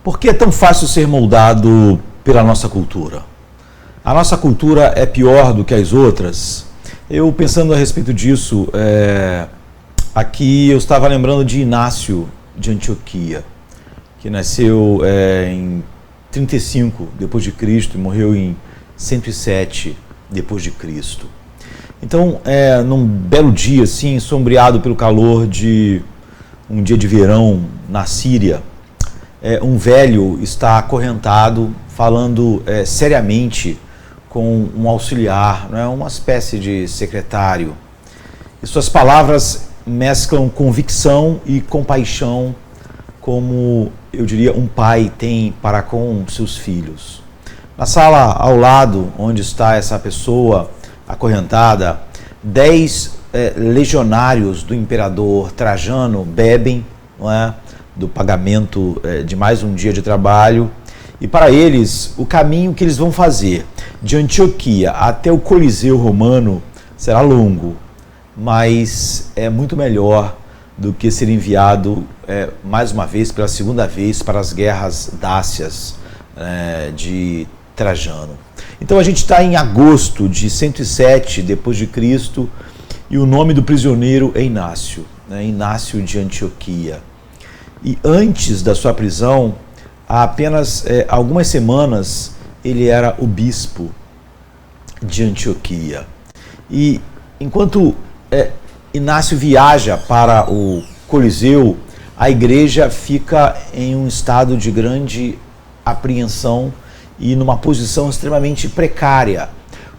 Por que é tão fácil ser moldado pela nossa cultura? A nossa cultura é pior do que as outras? Eu, pensando a respeito disso, aqui eu estava lembrando de Inácio de Antioquia, que nasceu em 35 depois de Cristo e morreu em 107 depois de Cristo. Então, num belo dia, assim, sombreado pelo calor de um dia de verão na Síria, um velho está acorrentado, falando seriamente com um auxiliar, não é? Uma espécie de secretário. E suas palavras mesclam convicção e compaixão, como eu diria um pai tem para com seus filhos. Na sala ao lado, onde está essa pessoa acorrentada, 10 legionários do imperador Trajano bebem, não é, do pagamento de mais um dia de trabalho, e para eles o caminho que eles vão fazer de Antioquia até o Coliseu Romano será longo, mas é muito melhor do que ser enviado mais uma vez, pela segunda vez, para as guerras dácias de Trajano. Então a gente está em agosto de 107 depois de Cristo e o nome do prisioneiro é Inácio, né? Inácio de Antioquia. E antes da sua prisão, há apenas algumas semanas, ele era o bispo de Antioquia. E enquanto Inácio viaja para o Coliseu, a igreja fica em um estado de grande apreensão e numa posição extremamente precária.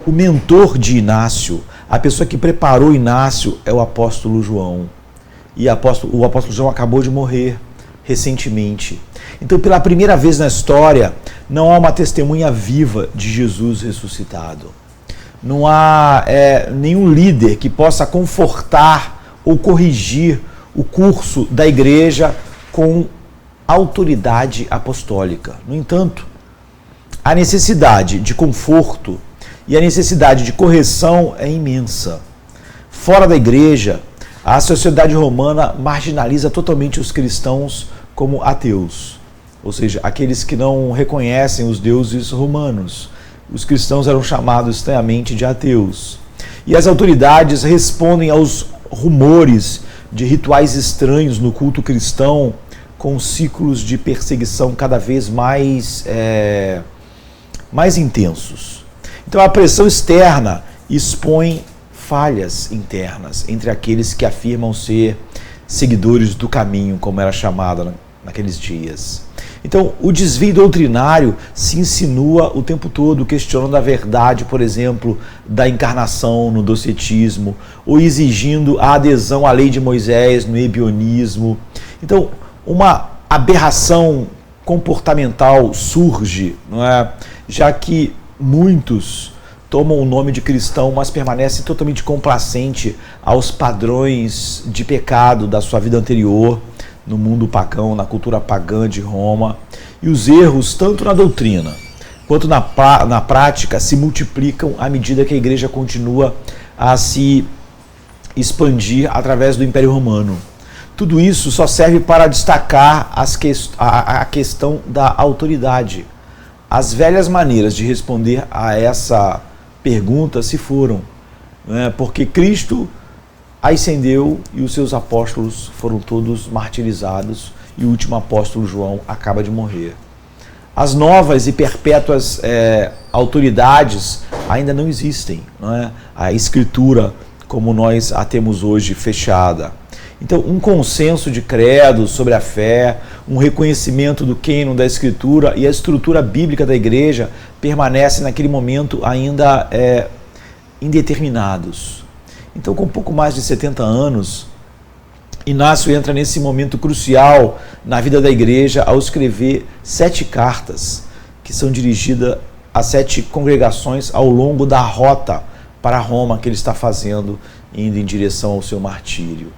O mentor de Inácio, a pessoa que preparou Inácio, é o apóstolo João. E o apóstolo João acabou de morrer recentemente. Então, pela primeira vez na história, não há uma testemunha viva de Jesus ressuscitado. Não há nenhum líder que possa confortar ou corrigir o curso da igreja com autoridade apostólica. No entanto, a necessidade de conforto e a necessidade de correção é imensa. Fora da igreja, a sociedade romana marginaliza totalmente os cristãos como ateus, ou seja, aqueles que não reconhecem os deuses romanos. Os cristãos eram chamados estranhamente de ateus. E as autoridades respondem aos rumores de rituais estranhos no culto cristão com ciclos de perseguição cada vez mais intensos. Então a pressão externa expõe falhas internas entre aqueles que afirmam ser seguidores do caminho, como era chamado naqueles dias. Então, o desvio doutrinário se insinua o tempo todo, questionando a verdade, por exemplo, da encarnação no docetismo, ou exigindo a adesão à lei de Moisés no ebionismo. Então, uma aberração comportamental surge, não é? Já que muitos tomam o nome de cristão, mas permanecem totalmente complacente aos padrões de pecado da sua vida anterior, no mundo pagão, na cultura pagã de Roma. E os erros, tanto na doutrina quanto na prática, se multiplicam à medida que a igreja continua a se expandir através do Império Romano. Tudo isso só serve para destacar a questão da autoridade. As velhas maneiras de responder a essa pergunta se foram, né? Porque Cristo ascendeu e os seus apóstolos foram todos martirizados e o último apóstolo João acaba de morrer. As novas e perpétuas autoridades ainda não existem, não é? A Escritura, como nós a temos hoje, fechada. Então, um consenso de credo sobre a fé, um reconhecimento do cânon da Escritura e a estrutura bíblica da igreja permanecem naquele momento ainda indeterminados. Então, com pouco mais de 70 anos, Inácio entra nesse momento crucial na vida da igreja ao escrever 7 cartas que são dirigidas a 7 congregações ao longo da rota para Roma que ele está fazendo, indo em direção ao seu martírio.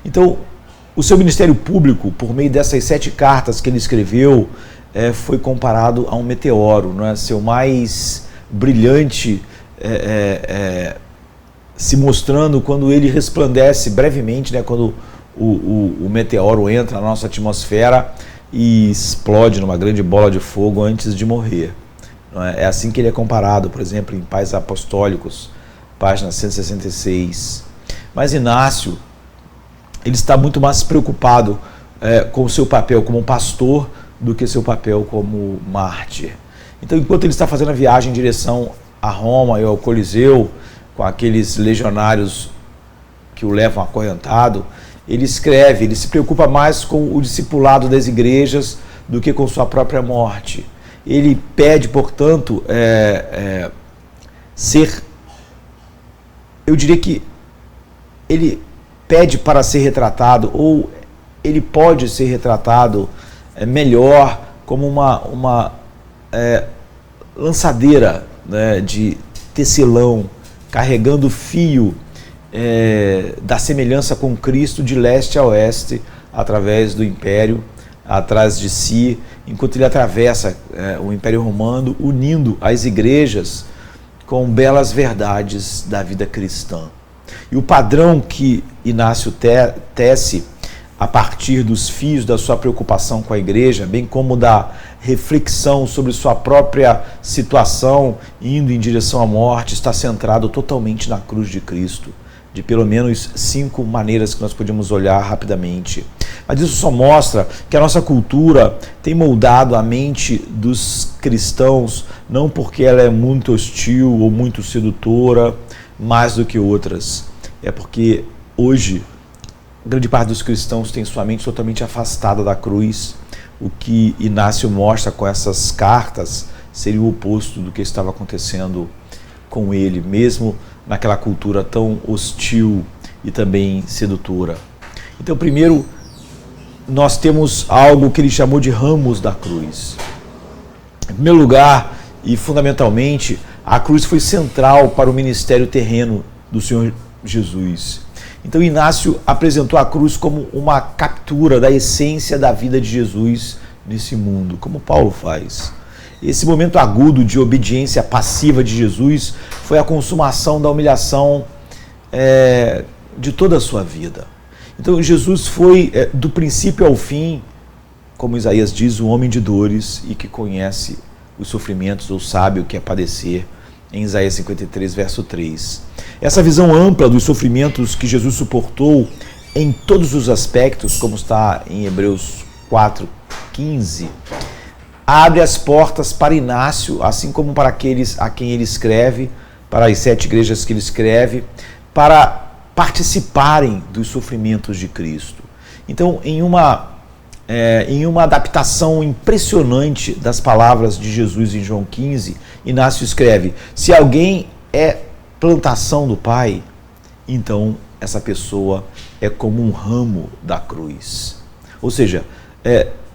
Então, o seu ministério público, por meio dessas 7 cartas que ele escreveu, foi comparado a um meteoro, não é? Seu mais brilhante se mostrando quando ele resplandece brevemente, né? Quando o meteoro entra na nossa atmosfera e explode numa grande bola de fogo antes de morrer. Não é? É assim que ele é comparado, por exemplo, em Pais Apostólicos, página 166. Mas Inácio, ele está muito mais preocupado com o seu papel como pastor do que seu papel como mártir. Então, enquanto ele está fazendo a viagem em direção a Roma e ao Coliseu, com aqueles legionários que o levam acorrentado, ele escreve, ele se preocupa mais com o discipulado das igrejas do que com sua própria morte. Ele pede, portanto, eu diria que ele pede para ser retratado, ou ele pode ser retratado melhor como uma lançadeira, né, de tecelão, carregando o fio da semelhança com Cristo de leste a oeste, através do império, atrás de si, enquanto ele atravessa o Império Romano, unindo as igrejas com belas verdades da vida cristã. E o padrão que Inácio tece a partir dos fios da sua preocupação com a igreja, bem como da reflexão sobre sua própria situação indo em direção à morte, está centrado totalmente na cruz de Cristo, de pelo menos 5 maneiras que nós podemos olhar rapidamente. Mas isso só mostra que a nossa cultura tem moldado a mente dos cristãos, não porque ela é muito hostil ou muito sedutora, mais do que outras. É porque hoje grande parte dos cristãos tem sua mente totalmente afastada da cruz. O que Inácio mostra com essas cartas seria o oposto do que estava acontecendo com ele, mesmo naquela cultura tão hostil e também sedutora. Então, primeiro, nós temos algo que ele chamou de ramos da cruz. Em primeiro lugar, e fundamentalmente, a cruz foi central para o ministério terreno do Senhor Jesus. Então, Inácio apresentou a cruz como uma captura da essência da vida de Jesus nesse mundo, como Paulo faz. Esse momento agudo de obediência passiva de Jesus foi a consumação da humilhação de toda a sua vida. Então, Jesus foi, do princípio ao fim, como Isaías diz, um homem de dores e que conhece os sofrimentos, ou sabe o que é padecer, em Isaías 53, verso 3. Essa visão ampla dos sofrimentos que Jesus suportou em todos os aspectos, como está em Hebreus 4:15, abre as portas para Inácio, assim como para aqueles a quem ele escreve, para as 7 igrejas que ele escreve, para participarem dos sofrimentos de Cristo. Então, em uma adaptação impressionante das palavras de Jesus em João 15, Inácio escreve: se alguém é plantação do Pai, então essa pessoa é como um ramo da cruz. Ou seja,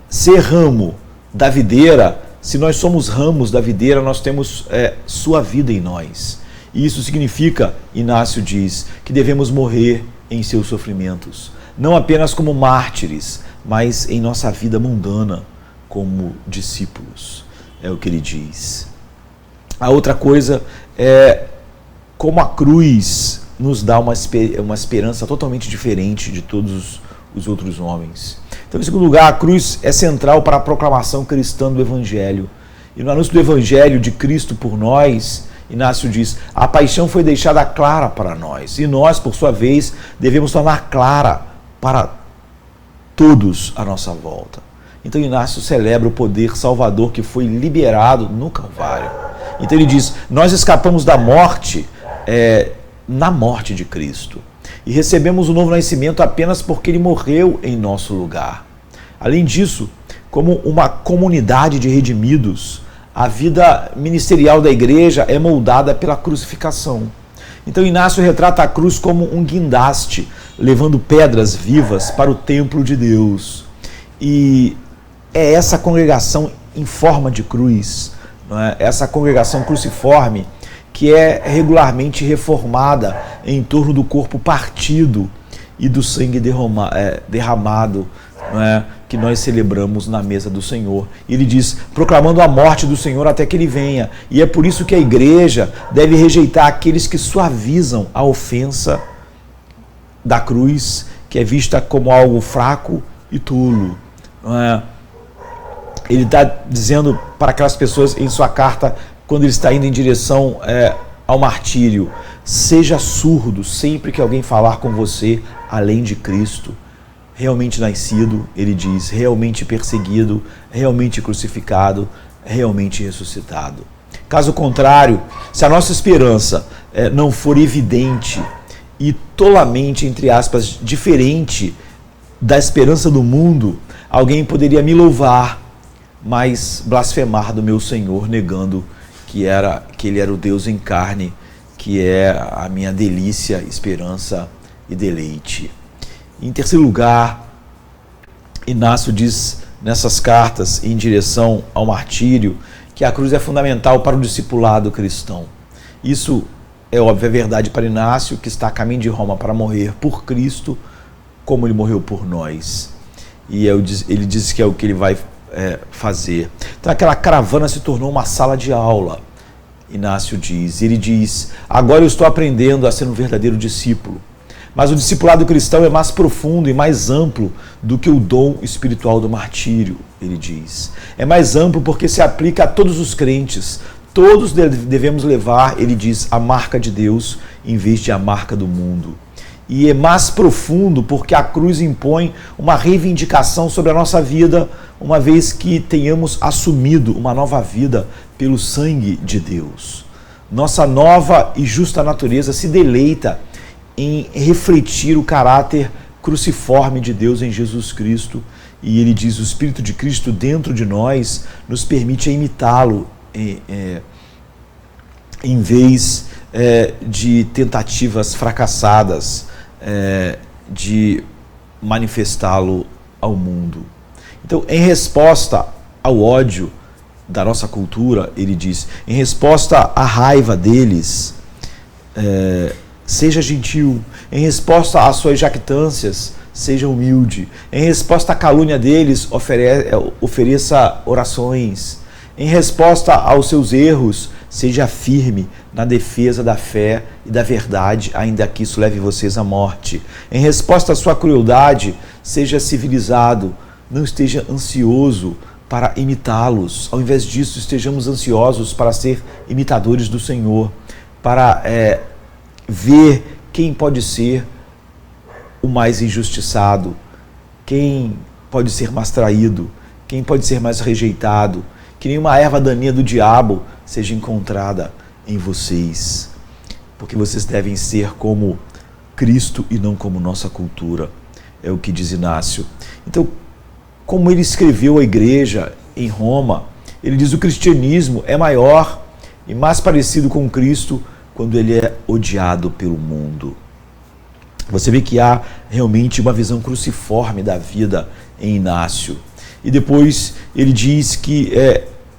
ser ramo da videira, se nós somos ramos da videira, nós temos sua vida em nós. E isso significa, Inácio diz, que devemos morrer em seus sofrimentos, não apenas como mártires, mas em nossa vida mundana como discípulos. É o que ele diz. A outra coisa é como a cruz nos dá uma esperança totalmente diferente de todos os outros homens. Então, em segundo lugar, a cruz é central para a proclamação cristã do Evangelho. E no anúncio do Evangelho de Cristo por nós, Inácio diz, a paixão foi deixada clara para nós. E nós, por sua vez, devemos tornar clara para todos à nossa volta. Então, Inácio celebra o poder salvador que foi liberado no Calvário. Então, ele diz, nós escapamos da morte na morte de Cristo. E recebemos o novo nascimento apenas porque ele morreu em nosso lugar. Além disso, como uma comunidade de redimidos, a vida ministerial da igreja é moldada pela crucificação. Então, Inácio retrata a cruz como um guindaste, levando pedras vivas para o templo de Deus. E é essa congregação em forma de cruz, não é? Essa congregação cruciforme, que é regularmente reformada em torno do corpo partido e do sangue derramado, não é? Que nós celebramos na mesa do Senhor. E ele diz, proclamando a morte do Senhor até que ele venha. E é por isso que a igreja deve rejeitar aqueles que suavizam a ofensa da cruz, que é vista como algo fraco e tolo. Não é? ele está dizendo para aquelas pessoas em sua carta, quando ele está indo em direção ao martírio: seja surdo sempre que alguém falar com você além de Cristo. Realmente nascido, ele diz, realmente perseguido, realmente crucificado, realmente ressuscitado. Caso contrário, se a nossa esperança não for evidente e tolamente, entre aspas, diferente da esperança do mundo, alguém poderia me louvar, mas blasfemar do meu Senhor, negando que ele era o Deus em carne, que é a minha delícia, esperança e deleite. Em terceiro lugar, Inácio diz nessas cartas em direção ao martírio que a cruz é fundamental para o discipulado cristão. Isso é óbvio, é verdade para Inácio, que está a caminho de Roma para morrer por Cristo, como ele morreu por nós. E ele diz que é o que ele vai fazer. Então aquela caravana se tornou uma sala de aula, Inácio diz. Ele diz: agora eu estou aprendendo a ser um verdadeiro discípulo. Mas o discipulado cristão é mais profundo e mais amplo do que o dom espiritual do martírio, ele diz. É mais amplo porque se aplica a todos os crentes. Todos devemos levar, ele diz, a marca de Deus em vez de a marca do mundo. E é mais profundo porque a cruz impõe uma reivindicação sobre a nossa vida, uma vez que tenhamos assumido uma nova vida pelo sangue de Deus. Nossa nova e justa natureza se deleita em refletir o caráter cruciforme de Deus em Jesus Cristo. E ele diz: o Espírito de Cristo dentro de nós nos permite imitá-lo em vez de tentativas fracassadas de manifestá-lo ao mundo. Então, em resposta ao ódio da nossa cultura, ele diz, em resposta à raiva deles, seja gentil. Em resposta às suas jactâncias, seja humilde. Em resposta à calúnia deles, ofereça orações. Em resposta aos seus erros, seja firme na defesa da fé e da verdade, ainda que isso leve vocês à morte. Em resposta à sua crueldade, seja civilizado. Não esteja ansioso para imitá-los. Ao invés disso, estejamos ansiosos para ser imitadores do Senhor, para ver quem pode ser o mais injustiçado, quem pode ser mais traído, quem pode ser mais rejeitado, que nenhuma erva daninha do diabo seja encontrada em vocês, porque vocês devem ser como Cristo e não como nossa cultura, é o que diz Inácio. Então, como ele escreveu à igreja em Roma, ele diz: o cristianismo é maior e mais parecido com Cristo quando ele é odiado pelo mundo. Você vê que há realmente uma visão cruciforme da vida em Inácio. E depois ele diz que,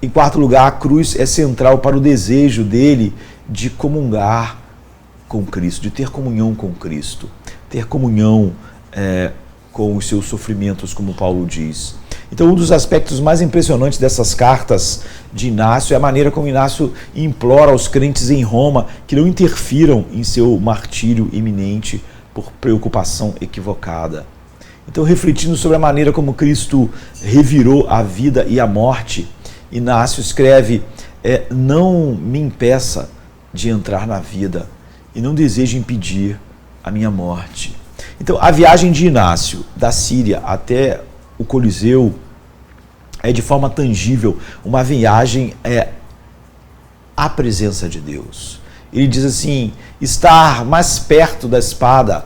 em quarto lugar, a cruz é central para o desejo dele de comungar com Cristo, de ter comunhão com Cristo, ter comunhão com os seus sofrimentos, como Paulo diz. Então, um dos aspectos mais impressionantes dessas cartas de Inácio é a maneira como Inácio implora aos crentes em Roma que não interfiram em seu martírio iminente por preocupação equivocada. Então, refletindo sobre a maneira como Cristo revirou a vida e a morte, Inácio escreve: não me impeça de entrar na vida e não deseje impedir a minha morte. Então, a viagem de Inácio da Síria até o Coliseu é de forma tangível uma viagem à presença de Deus. Ele diz assim: estar mais perto da espada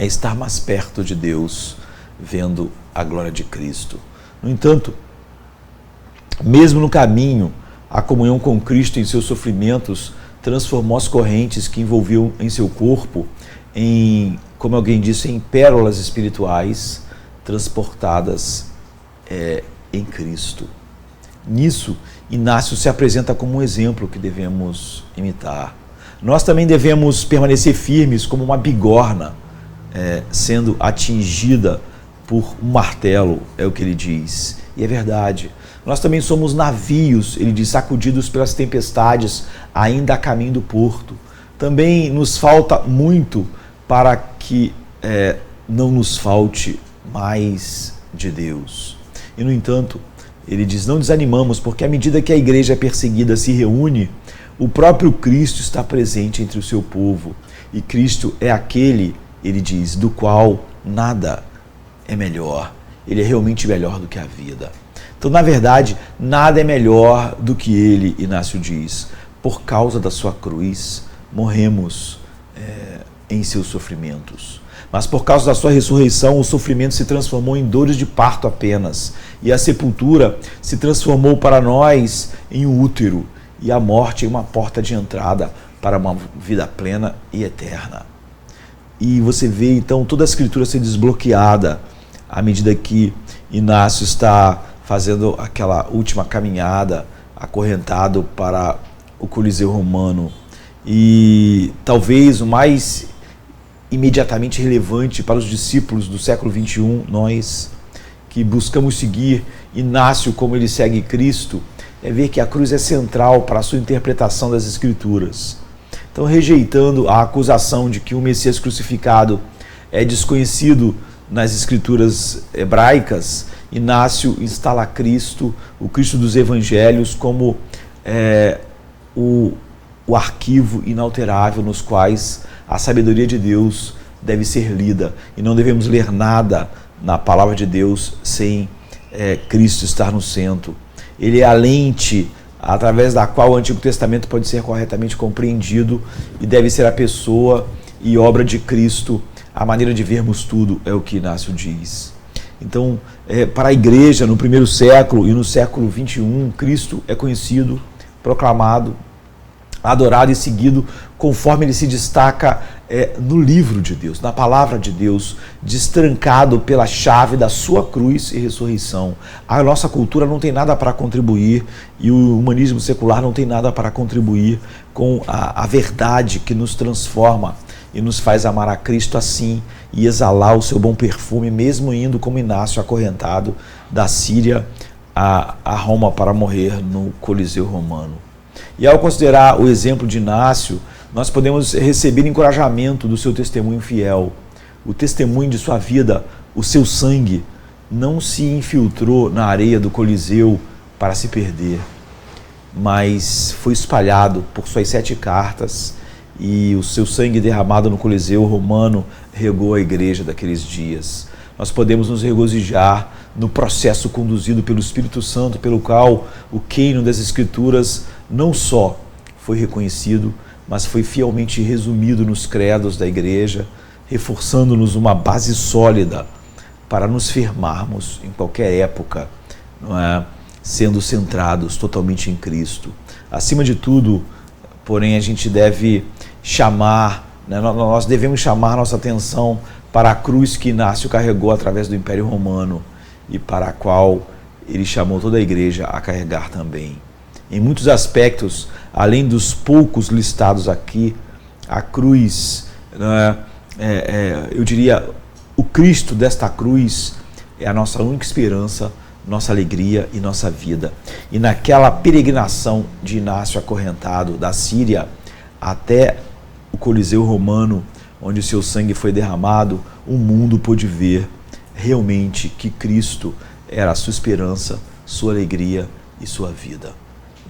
é estar mais perto de Deus, vendo a glória de Cristo. No entanto, mesmo no caminho, a comunhão com Cristo em seus sofrimentos transformou as correntes que envolviam em seu corpo em, como alguém disse, em pérolas espirituais transportadas em Cristo. Nisso, Inácio se apresenta como um exemplo que devemos imitar. Nós também devemos permanecer firmes como uma bigorna sendo atingida por um martelo, é o que ele diz. E é verdade. Nós também somos navios, ele diz, sacudidos pelas tempestades, ainda a caminho do porto. Também nos falta muito para que não nos falte mais de Deus. E, no entanto, ele diz, não desanimamos, porque à medida que a igreja perseguida se reúne, o próprio Cristo está presente entre o seu povo. E Cristo é aquele, ele diz, do qual nada é melhor. Ele é realmente melhor do que a vida. Então, na verdade, nada é melhor do que ele, Inácio diz. Por causa da sua cruz, morremos em seus sofrimentos. Mas por causa da sua ressurreição, o sofrimento se transformou em dores de parto apenas. E a sepultura se transformou para nós em um útero. E a morte em uma porta de entrada para uma vida plena e eterna. E você vê então toda a escritura ser desbloqueada à medida que Inácio está fazendo aquela última caminhada, acorrentado para o Coliseu Romano. E talvez o mais imediatamente relevante para os discípulos do século XXI, nós que buscamos seguir Inácio como ele segue Cristo, é ver que a cruz é central para a sua interpretação das Escrituras. Então, rejeitando a acusação de que o Messias crucificado é desconhecido nas Escrituras hebraicas, Inácio instala Cristo, o Cristo dos Evangelhos, como o arquivo inalterável nos quais a sabedoria de Deus deve ser lida. E não devemos ler nada na palavra de Deus sem Cristo estar no centro. Ele é a lente através da qual o Antigo Testamento pode ser corretamente compreendido e deve ser a pessoa e obra de Cristo. A maneira de vermos tudo é o que Inácio diz. Então, para a igreja no primeiro século e no século XXI, Cristo é conhecido, proclamado, adorado e seguido conforme ele se destaca no livro de Deus, na palavra de Deus, destrancado pela chave da sua cruz e ressurreição. A nossa cultura não tem nada para contribuir e o humanismo secular não tem nada para contribuir com a verdade que nos transforma e nos faz amar a Cristo assim e exalar o seu bom perfume, mesmo indo como Inácio acorrentado da Síria a Roma para morrer no Coliseu Romano. E ao considerar o exemplo de Inácio, nós podemos receber encorajamento do seu testemunho fiel. O testemunho de sua vida, o seu sangue, não se infiltrou na areia do Coliseu para se perder, mas foi espalhado por suas 7 cartas e o seu sangue derramado no Coliseu Romano regou a igreja daqueles dias. Nós podemos nos regozijar no processo conduzido pelo Espírito Santo, pelo qual o cânon das Escrituras não só foi reconhecido, mas foi fielmente resumido nos credos da igreja, reforçando-nos uma base sólida para nos firmarmos em qualquer época, não é? Sendo centrados totalmente em Cristo. Acima de tudo, porém, a gente deve chamar, né? Nós devemos chamar nossa atenção para a cruz que Inácio carregou através do Império Romano e para a qual ele chamou toda a igreja a carregar também. Em muitos aspectos, além dos poucos listados aqui, a cruz, eu diria, o Cristo desta cruz é a nossa única esperança, nossa alegria e nossa vida. E naquela peregrinação de Inácio acorrentado da Síria até o Coliseu Romano, onde o seu sangue foi derramado, o mundo pôde ver realmente que Cristo era a sua esperança, sua alegria e sua vida.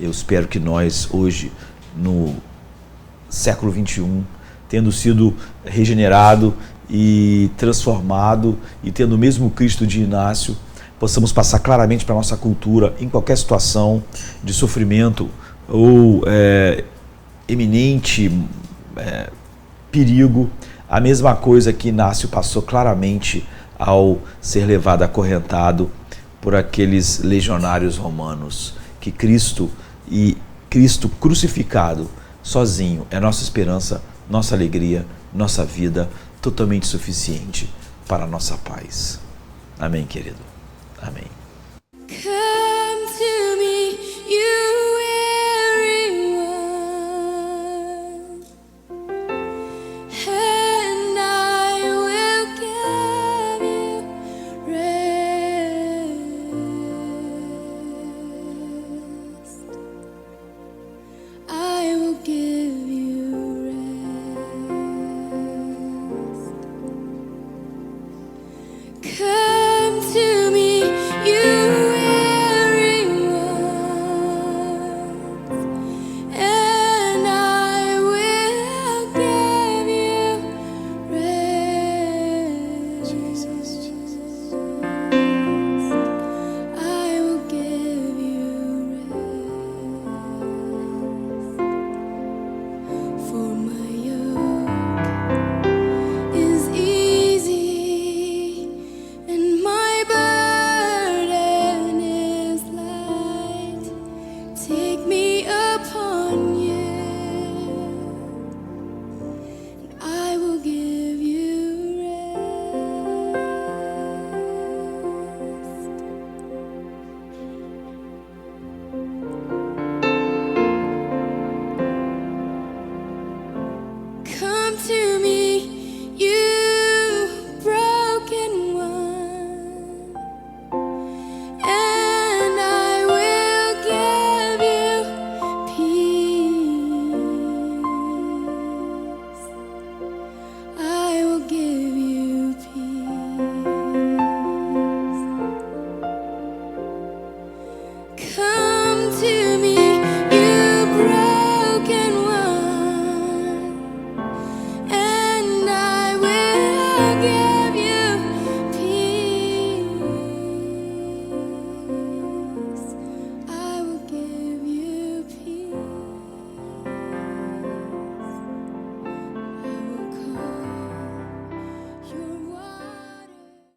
Eu espero que nós, hoje, no século XXI, tendo sido regenerado e transformado e tendo o mesmo Cristo de Inácio, possamos passar claramente para a nossa cultura, em qualquer situação de sofrimento ou eminente perigo, a mesma coisa que Inácio passou claramente ao ser levado acorrentado por aqueles legionários romanos, que Cristo e Cristo crucificado sozinho é nossa esperança, nossa alegria, nossa vida, totalmente suficiente para a nossa paz. Amém, querido? Amém.